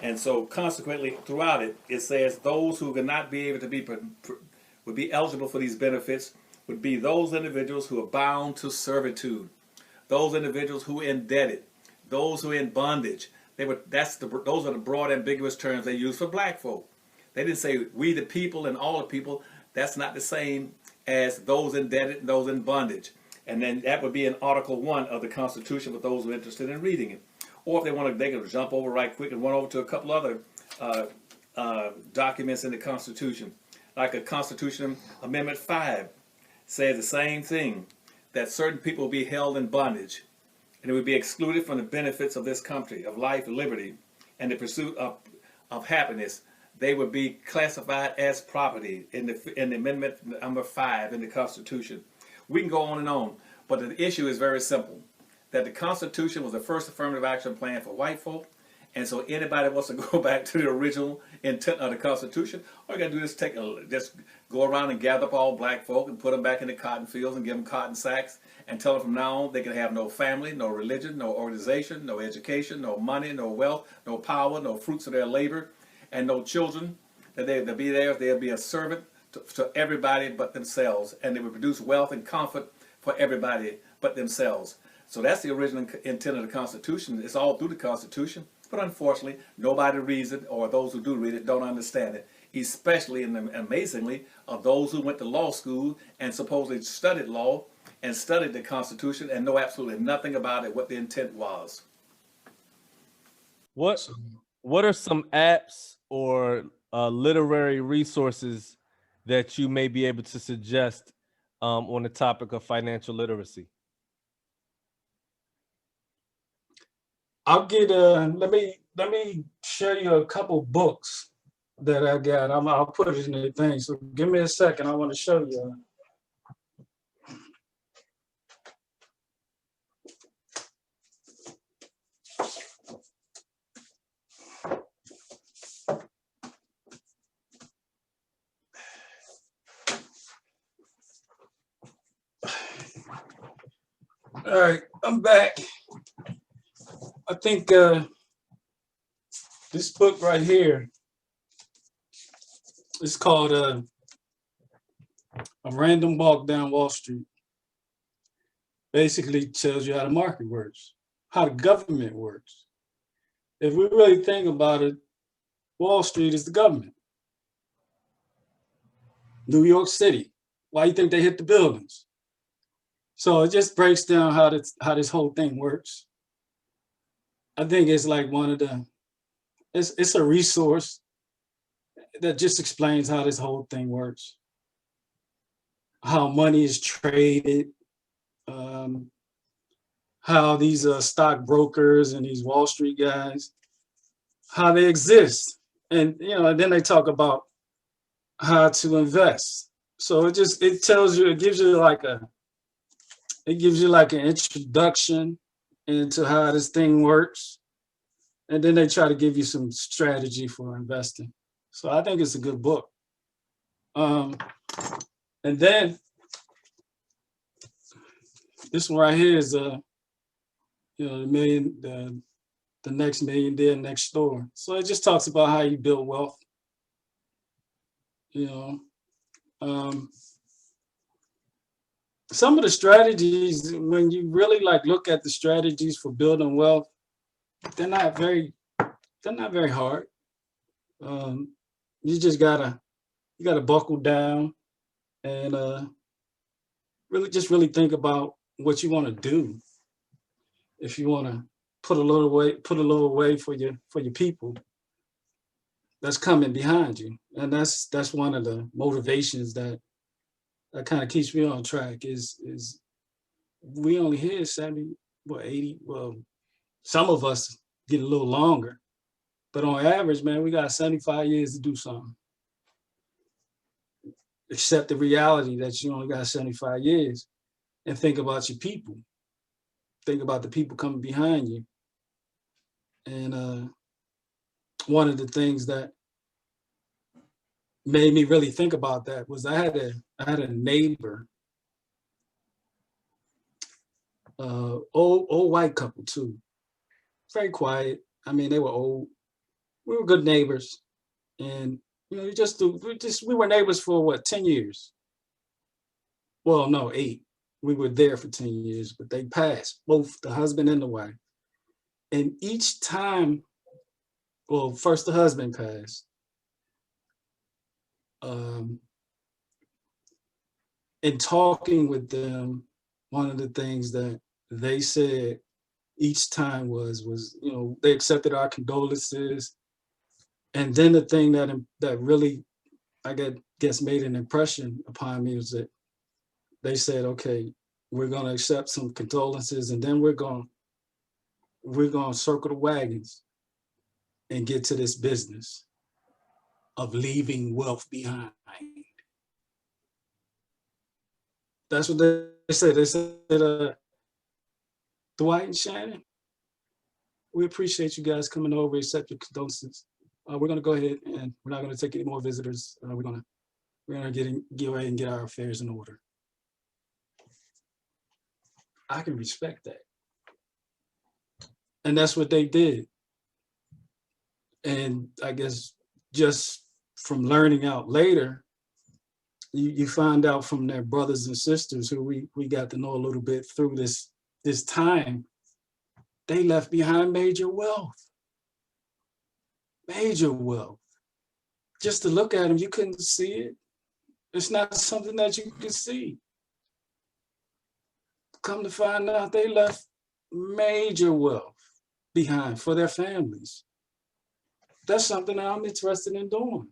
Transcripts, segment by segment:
And so consequently, throughout it, it says those who could not be able to be would be eligible for these benefits would be those individuals who are bound to servitude, those individuals who are indebted, those who are in bondage. Those are the broad ambiguous terms they use for black folk. They didn't say we the people and all the people. That's not the same as those indebted and those in bondage. And then that would be in Article 1 of the Constitution for those who are interested in reading it. Or if they want to, they can jump over right quick and run over to a couple other uh, documents in the Constitution. Like a Constitution Amendment 5 says the same thing, that certain people will be held in bondage and it would be excluded from the benefits of this country, of life, liberty, and the pursuit of happiness. They would be classified as property in the Amendment number 5 in the Constitution. We can go on, but the issue is very simple. That the Constitution was the first affirmative action plan for white folk, and so anybody wants to go back to the original intent of the Constitution, all you got to do is just go around and gather up all black folk and put them back in the cotton fields and give them cotton sacks and tell them from now on they can have no family, no religion, no organization, no education, no money, no wealth, no power, no fruits of their labor, and no children. That they'll be there, they'll be a servant to everybody but themselves, and they will produce wealth and comfort for everybody but themselves. So that's the original intent of the Constitution. It's all through the Constitution. But unfortunately, nobody reads it, or those who do read it don't understand it. Especially, and amazingly, of those who went to law school and supposedly studied law and studied the Constitution and know absolutely nothing about it, what the intent was. What What are some apps or literary resources that you may be able to suggest on the topic of financial literacy? I'll get let me show you a couple books that I got. I'll put it in the thing. So give me a second. I want to show you. All right, I'm back. I think this book right here is called A Random Walk Down Wall Street. Basically tells you how the market works, how the government works. If we really think about it, Wall Street is the government. New York City, why do you think they hit the buildings? So it just breaks down how this whole thing works. I think it's like it's a resource that just explains how this whole thing works, how money is traded, how these stock brokers and these Wall Street guys, how they exist. And and then they talk about how to invest. So it gives you like an introduction into how this thing works. And then they try to give you some strategy for investing. So I think it's a good book. And then this one right here is the next millionaire next door. So it just talks about how you build wealth. Some of the strategies, when you really look at the strategies for building wealth, they're not very hard. You just gotta buckle down and really think about what you want to do. If you want to put a little away for your people that's coming behind you, and that's one of the motivations that kind of keeps me on track. Is we only here 70, 80? Well, some of us get a little longer, but on average, man, we got 75 years to do something. Accept the reality that you only got 75 years and think about your people. Think about the people coming behind you. And one of the things that made me really think about that was I had a neighbor, old white couple too, very quiet. I mean, they were old, we were good neighbors, and we were neighbors for what, 10 years? Well, no, 8. We were there for 10 years, but they passed, both the husband and the wife. And each time, well, first the husband passed. In talking with them, one of the things that they said each time was they accepted our condolences. And then the thing that really, I guess, made an impression upon me was that they said, okay, we're going to accept some condolences, and then we're going to circle the wagons and get to this business of leaving wealth behind. That's what they said. They said, Dwight and Shannon, we appreciate you guys coming over, accept your condolences. We're going to go ahead, and we're not going to take any more visitors. We're going to go ahead and get our affairs in order. I can respect that. And that's what they did. And I guess just from learning out later, you find out from their brothers and sisters who we got to know a little bit through this time, they left behind major wealth. Major wealth. Just to look at them, you couldn't see it. It's not something that you can see. Come to find out, they left major wealth behind for their families. That's something that I'm interested in doing.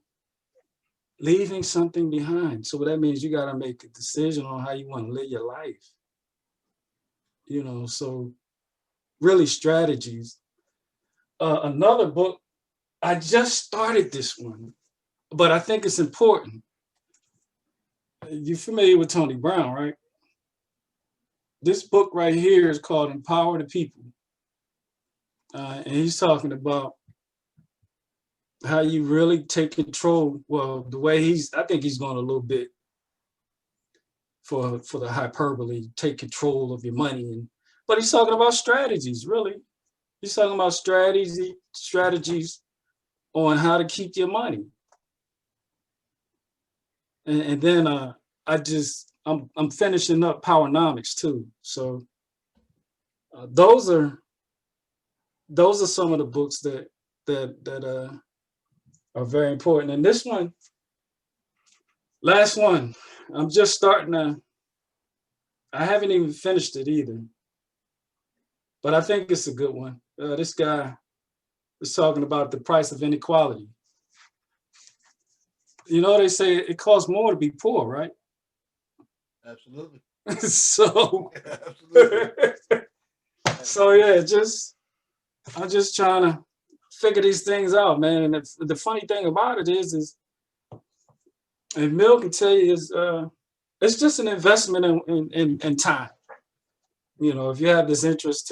Leaving something behind. So that means you got to make a decision on how you want to live your life. So really strategies. Another book, I just started this one, but I think it's important. You're familiar with Tony Brown, right? This book right here is called Empower the People. And he's talking about how you really take control. Well, the way I think he's going a little bit for the hyperbole, take control of your money. But he's talking about strategies, really. He's talking about strategies on how to keep your money. And then I'm finishing up Powernomics too. So those are some of the books that are very important. And this one, last one, I'm just starting I haven't even finished it either, but I think it's a good one. This guy was talking about the price of inequality. They say it costs more to be poor, right? Absolutely. So, Absolutely. so yeah, I'm just trying to figure these things out, man. And the funny thing about it is, and Mill can tell you, is it's just an investment in time. If you have this interest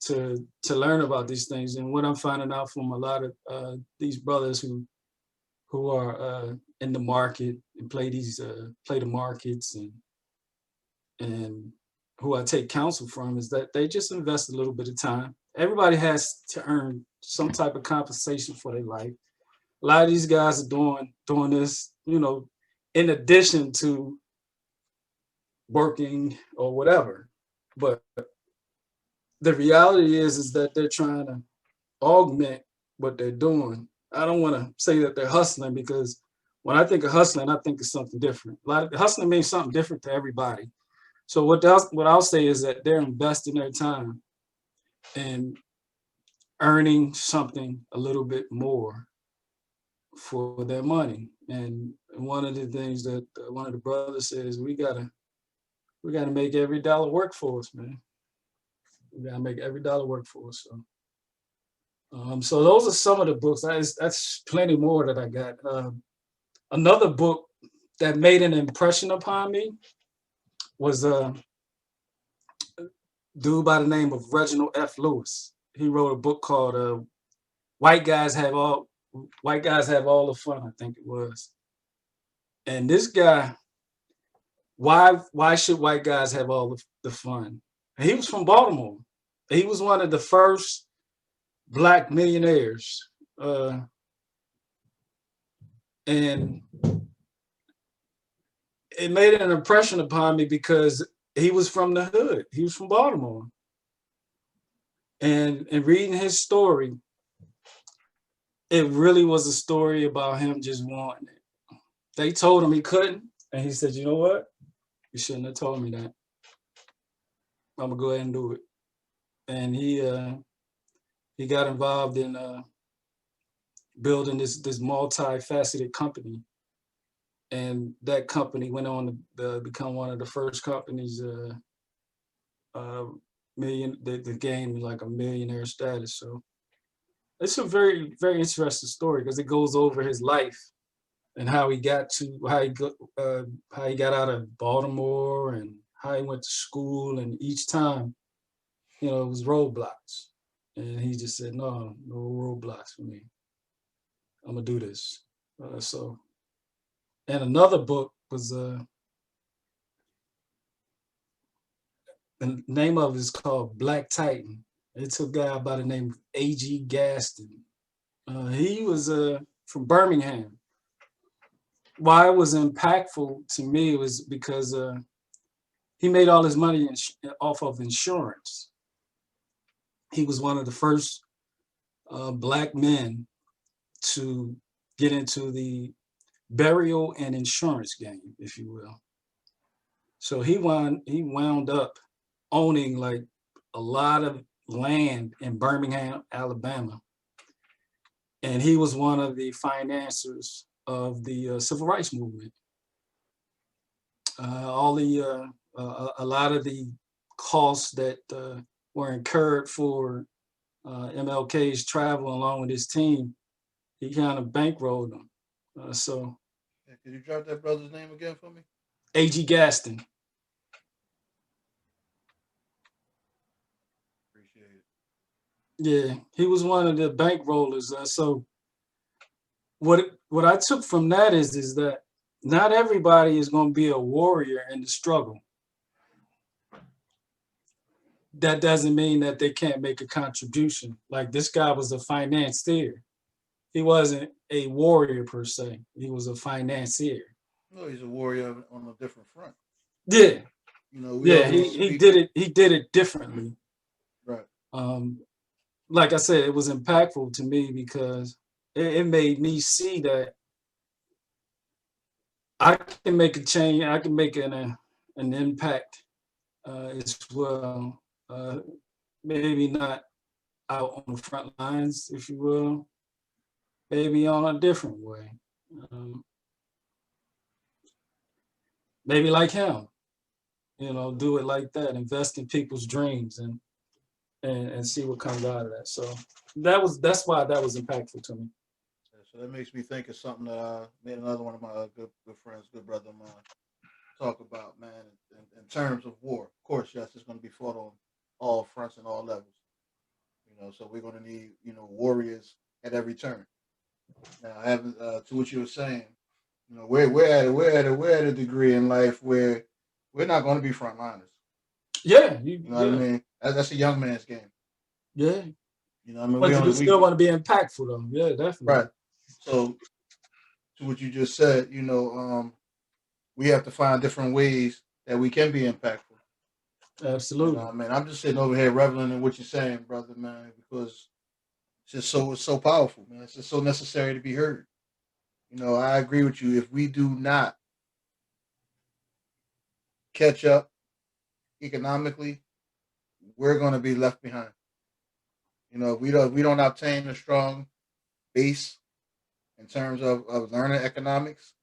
to learn about these things, and what I'm finding out from a lot of these brothers who are in the market and play the markets and who I take counsel from, is that they just invest a little bit of time. Everybody has to earn some type of compensation for their life. A lot of these guys are doing this, in addition to working or whatever. But the reality is that they're trying to augment what they're doing. I don't want to say that they're hustling, because when I think of hustling, I think of something different. Hustling means something different to everybody. So what I'll say is that they're investing their time and earning something a little bit more for their money. And one of the things that one of the brothers says, we gotta make every dollar work for us, man. We gotta make every dollar work for us. So those are some of the books. That's plenty more that I got. Another book that made an impression upon me was a dude by the name of Reginald F. Lewis. He wrote a book called White Guys Have All the Fun, I think it was. And this guy, why should white guys have all the fun? And he was from Baltimore. He was one of the first Black millionaires And it made an impression upon me because he was from the hood. He was from Baltimore. And reading his story, it really was a story about him just wanting it. They told him he couldn't, and he said, "You know what? You shouldn't have told me that. I'm gonna go ahead and do it." And he got involved in building this multifaceted company, and that company went on to become one of the first companies that gained like a millionaire status. So it's a very, very interesting story because it goes over his life and how he got out of Baltimore and how he went to school, and each time, it was roadblocks, and he just said, "No, no roadblocks for me. I'm gonna do this." And another book was the name of it is called Black Titan. It's a guy by the name of A.G. Gaston. He was from Birmingham. Why it was impactful to me was because he made all his money off of insurance. He was one of the first Black men to get into the burial and insurance game, if you will. So he wound up owning like a lot of land in Birmingham, Alabama. And he was one of the financiers of the civil rights movement. A lot of the costs that were incurred for MLK's travel along with his team, he kind of bankrolled them. Could you drop that brother's name again for me? A.G. Gaston. Appreciate it. Yeah, he was one of the bankrollers. So what I took from that is that not everybody is going to be a warrior in the struggle. That doesn't mean that they can't make a contribution. Like this guy was a financier. He wasn't a warrior per se. He was a financier. No, he's a warrior on a different front. Yeah, We always he speak. did it. He did it differently. Right. Like I said, it was impactful to me because it made me see that I can make a change. I can make an impact as well. Maybe not out on the front lines, if you will. Maybe on a different way. Maybe like him, do it like that. Invest in people's dreams and see what comes out of that. So that's why that was impactful to me. So that makes me think of something that I made another one of my good friends, good brother of mine, talk about, man, in terms of war. Of course, yes, it's going to be fought on all fronts and all levels. So we're going to need, warriors at every turn. Now, having to what you were saying, we're at a degree in life where we're not going to be frontliners. Yeah, You know what I mean? That's a young man's game. Yeah. You know what I mean? But you still want to be impactful, though. Yeah, definitely. Right. So, to what you just said, we have to find different ways that we can be impactful. Absolutely. I'm just sitting over here reveling in what you're saying, brother, man, because it's so powerful, man. It's just so necessary to be heard. I agree with you. If we do not catch up economically, we're going to be left behind. If we don't obtain a strong base in terms of learning economics,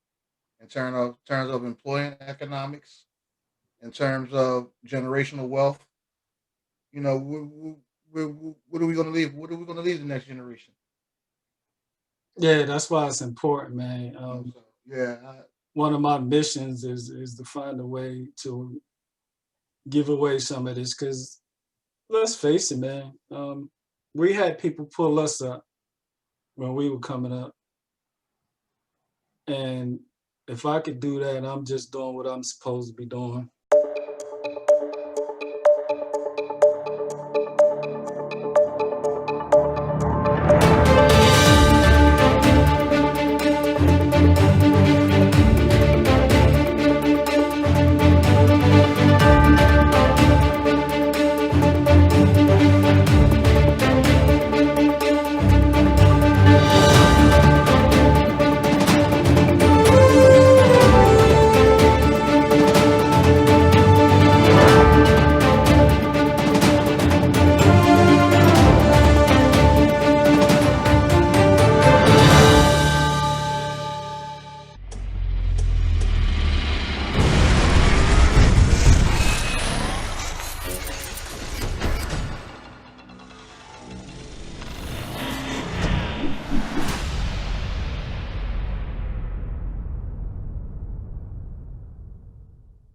in terms of employing economics, in terms of generational wealth, what are we going to leave? What are we going to leave the next generation? Yeah, that's why it's important, man. One of my missions is to find a way to give away some of this, because let's face it, man. We had people pull us up when we were coming up, and if I could do that, I'm just doing what I'm supposed to be doing.